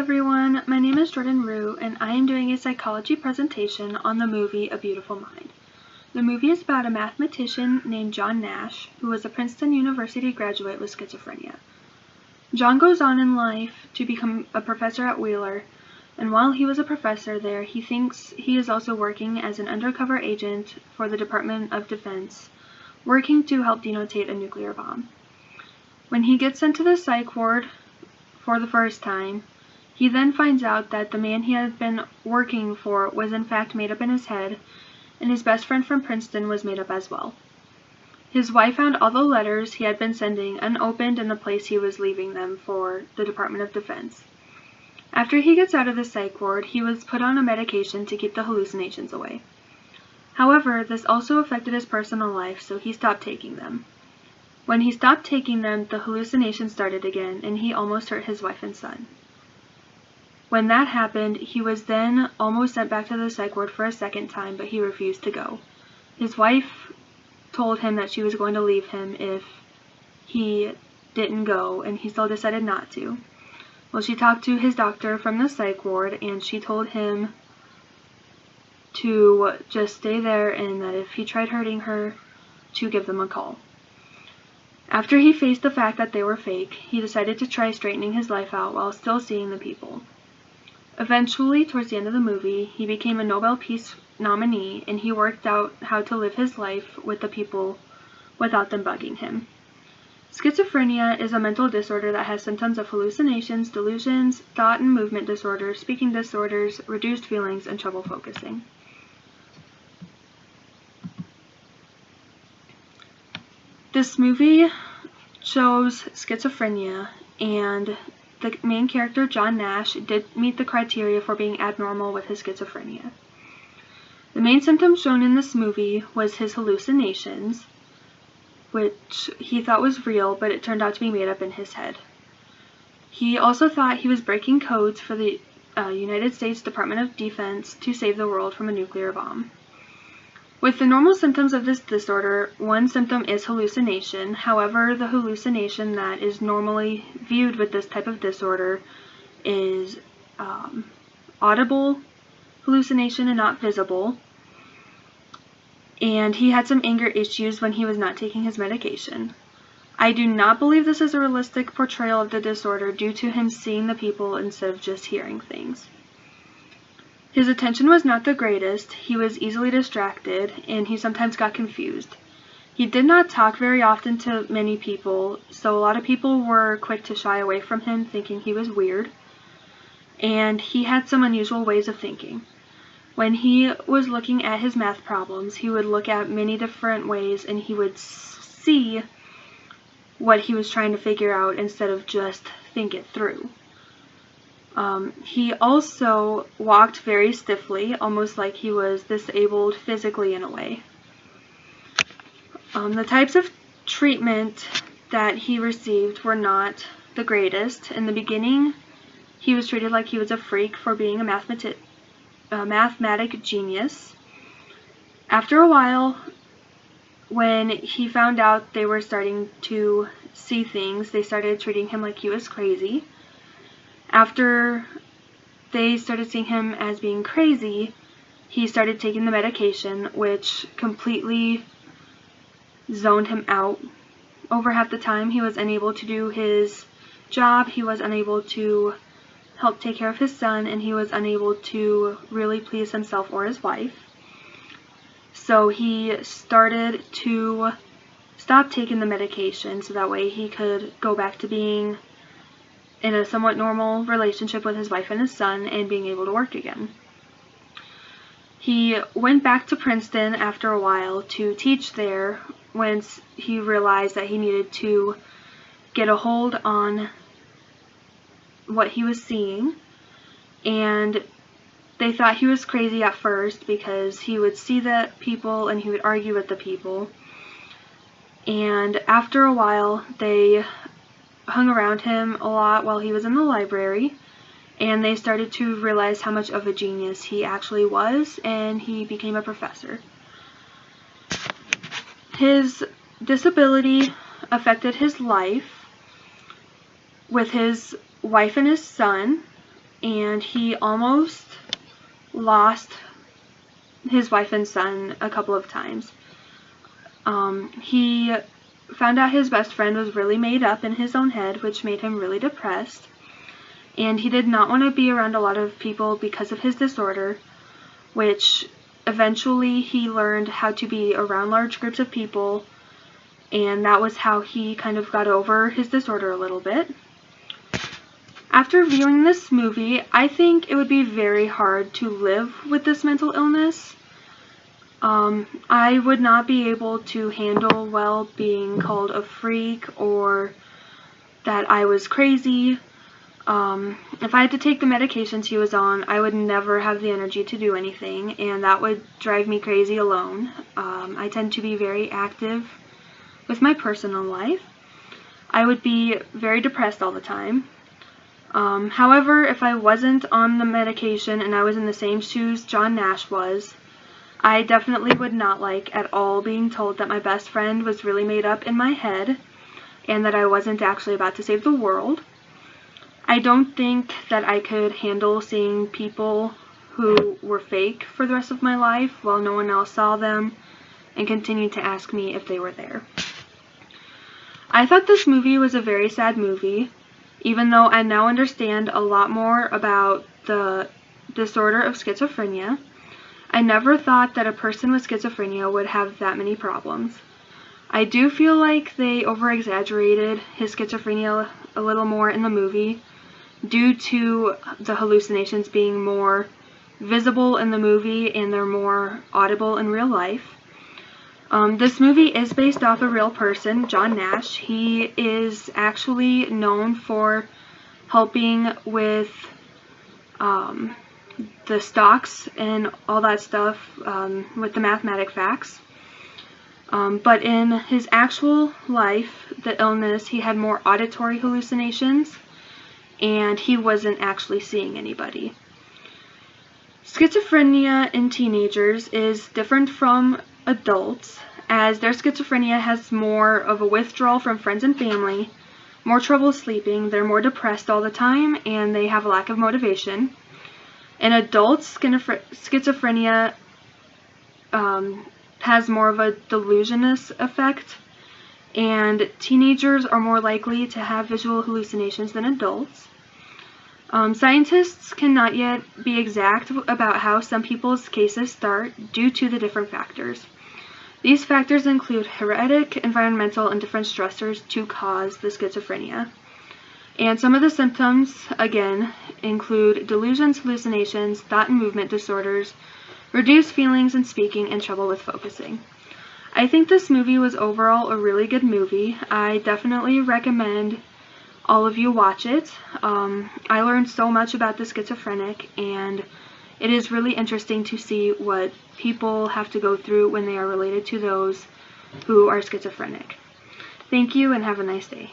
everyone, my name is Jordan Rue and I am doing a psychology presentation on the movie A Beautiful Mind. The movie is about a mathematician named John Nash who was a Princeton University graduate with schizophrenia. John goes on in life to become a professor at Wheeler, and while he was a professor there, he thinks he is also working as an undercover agent for the Department of Defense, working to help denotate a nuclear bomb. When he gets sent to the psych ward for the first time, he then finds out that the man he had been working for was in fact made up in his head, and his best friend from Princeton was made up as well. His wife found all the letters he had been sending unopened in the place he was leaving them for the Department of Defense. After he gets out of the psych ward, he was put on a medication to keep the hallucinations away. However, this also affected his personal life, so he stopped taking them. When he stopped taking them, the hallucinations started again, and he almost hurt his wife and son. When that happened, he was then almost sent back to the psych ward for a second time, but he refused to go. His wife told him that she was going to leave him if he didn't go, and he still decided not to. Well, she talked to his doctor from the psych ward, and she told him to just stay there, and that if he tried hurting her, to give them a call. After he faced the fact that they were fake, he decided to try straightening his life out while still seeing the people. Eventually, towards the end of the movie, he became a Nobel Peace nominee, and he worked out how to live his life with the people without them bugging him. Schizophrenia is a mental disorder that has symptoms of hallucinations, delusions, thought and movement disorders, speaking disorders, reduced feelings, and trouble focusing. This movie shows schizophrenia, and the main character, John Nash, did meet the criteria for being abnormal with his schizophrenia. The main symptom shown in this movie was his hallucinations, which he thought was real, but it turned out to be made up in his head. He also thought he was breaking codes for the United States Department of Defense to save the world from a nuclear bomb. With the normal symptoms of this disorder, one symptom is hallucination. However, the hallucination that is normally viewed with this type of disorder is audible hallucination and not visible. And he had some anger issues when he was not taking his medication. I do not believe this is a realistic portrayal of the disorder due to him seeing the people instead of just hearing things. His attention was not the greatest, he was easily distracted, and he sometimes got confused. He did not talk very often to many people, so a lot of people were quick to shy away from him, thinking he was weird. And he had some unusual ways of thinking. When he was looking at his math problems, he would look at many different ways, and he would see what he was trying to figure out instead of just think it through. He also walked very stiffly, almost like he was disabled physically in a way. The types of treatment that he received were not the greatest. In the beginning, he was treated like he was a freak for being a mathematic genius. After a while, when he found out they were starting to see things, they started treating him like he was crazy. After they started seeing him as being crazy, he started taking the medication, which completely zoned him out. Over half the time, he was unable to do his job, he was unable to help take care of his son, and he was unable to really please himself or his wife. So he started to stop taking the medication so that way he could go back to being in a somewhat normal relationship with his wife and his son and being able to work again. He went back to Princeton after a while to teach there once he realized that he needed to get a hold on what he was seeing, and they thought he was crazy at first because he would see the people and he would argue with the people, and after a while they hung around him a lot while he was in the library, and they started to realize how much of a genius he actually was, and he became a professor. His disability affected his life with his wife and his son. and he almost lost his wife and son a couple of times. He found out his best friend was really made up in his own head, which made him really depressed. And he did not want to be around a lot of people because of his disorder, which eventually he learned how to be around large groups of people, and that was how he kind of got over his disorder a little bit. After viewing this movie, I think it would be very hard to live with this mental illness. I would not be able to handle well being called a freak or that I was crazy. If I had to take the medications he was on, I would never have the energy to do anything, and that would drive me crazy alone. I tend to be very active with my personal life. I would be very depressed all the time. However, if I wasn't on the medication and I was in the same shoes John Nash was, I definitely would not like at all being told that my best friend was really made up in my head and that I wasn't actually about to save the world. I don't think that I could handle seeing people who were fake for the rest of my life while no one else saw them and continued to ask me if they were there. I thought this movie was a very sad movie, even though I now understand a lot more about the disorder of schizophrenia. I never thought that a person with schizophrenia would have that many problems. I do feel like they over-exaggerated his schizophrenia a little more in the movie due to the hallucinations being more visible in the movie and they're more audible in real life. This movie is based off a real person, John Nash. He is actually known for helping with the stocks and all that stuff with the mathematic facts. But in his actual life, the illness, he had more auditory hallucinations and he wasn't actually seeing anybody. Schizophrenia in teenagers is different from adults, as their schizophrenia has more of a withdrawal from friends and family, more trouble sleeping, they're more depressed all the time, and they have a lack of motivation. In adults, schizophrenia has more of a delusionist effect, and teenagers are more likely to have visual hallucinations than adults. Scientists cannot yet be exact about how some people's cases start due to the different factors. These factors include hereditary, environmental, and different stressors to cause the schizophrenia. And some of the symptoms, again, include delusions, hallucinations, thought and movement disorders, reduced feelings and speaking, and trouble with focusing. I think this movie was overall a really good movie. I definitely recommend all of you watch it. I learned so much about the schizophrenic, and it is really interesting to see what people have to go through when they are related to those who are schizophrenic. Thank you and have a nice day.